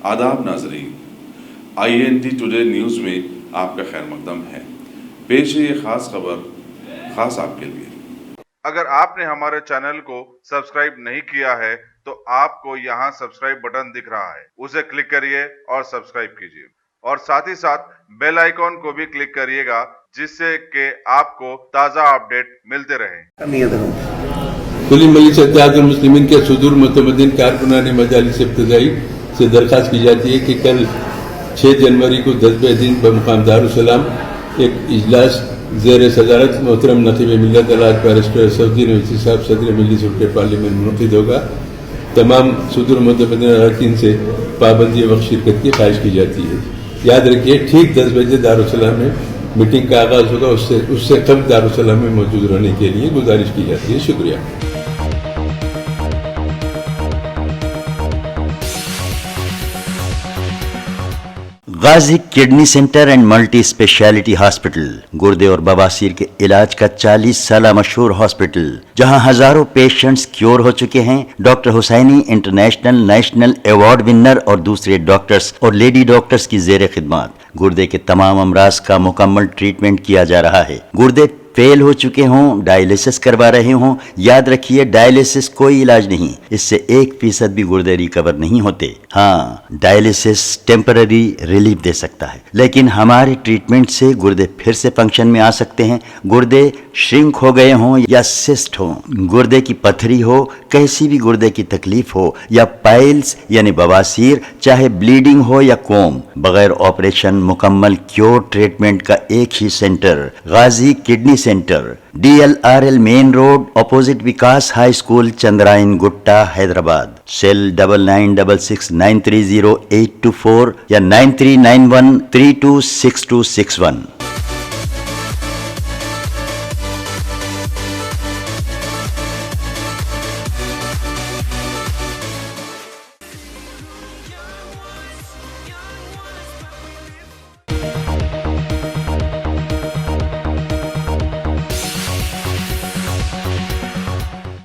आदाब नाजरीन, INT today news में आपका खैर मकदम है। पेश है ये खास खबर खास आपके लिए। अगर आपने हमारे चैनल को सब्सक्राइब नहीं किया है तो आपको यहाँ सब्सक्राइब बटन दिख रहा है, उसे क्लिक करिए और सब्सक्राइब कीजिए और साथ ही साथ बेल आइकॉन को भी क्लिक करिएगा जिससे कि आपको ताज़ा अपडेट मिलते रहें। कुली मजलिस इत्तेहादुल मुस्लिमीन के सुदूर मुतमद्दिन कारकुनान मजालिस इब्तिदाई से दरख्वास्त की जाती है कि कल 6 जनवरी को 10 दिन बमुकाम दारुस्सलाम एक इजलास ज़ेर सदारत मोहतरम नकीब मिल्लत अल्लाह बैरिस्टर सऊदी नवीसी साहब सदर मजलिस उलटे पार्लियामेंट मुनक़िद होगा। तमाम सुदूर मुतमद्दिन अरकान से पाबंदी वक्त शिरकत की ख्वाहिश की जाती है। याद रखिए, ठीक 10 बजे दारुस्सलाम में मीटिंग का आगाज़ होगा। उससे कब दारुस्सलाम में मौजूद रहने के लिए गुजारिश की जाती है। शुक्रिया। Ghazi kidney centre and multi speciality hospital गुर्दे और बवासीर के इलाज का 40 साल मशहूर हॉस्पिटल, जहां हजारों पेशेंट्स क्योर हो चुके हैं। Doctor Husaini international national award winner और दूसरे डॉक्टर्स और लेडी डॉक्टर्स की जेर खिदमत गुर्दे के तमाम अमराज का मुकम्मल ट्रीटमेंट किया जा रहा है। गुर्दे फेल हो चुके हों, डायलिसिस करवा रहे हों, याद रखिए डायलिसिस कोई इलाज नहीं, इससे 1% भी गुर्दे रिकवर नहीं होते। हाँ, डायलिसिस टेम्पररी रिलीफ दे सकता है, लेकिन हमारे ट्रीटमेंट से गुर्दे फिर से फंक्शन में आ सकते हैं। गुर्दे श्रिंक हो गए हों या सिस्ट हो, गुर्दे की पथरी हो, कैसी भी गुर्दे की तकलीफ हो या पाइल्स यानी बवासीर, चाहे ब्लीडिंग हो या कोम, बगैर ऑपरेशन मुकम्मल क्योर ट्रीटमेंट का एक ही centre, Ghazi kidney centre, DLRL main road opposite Vikas high school, Chandrayangutta, Hyderabad. Cell 9966930824 या 9391326261।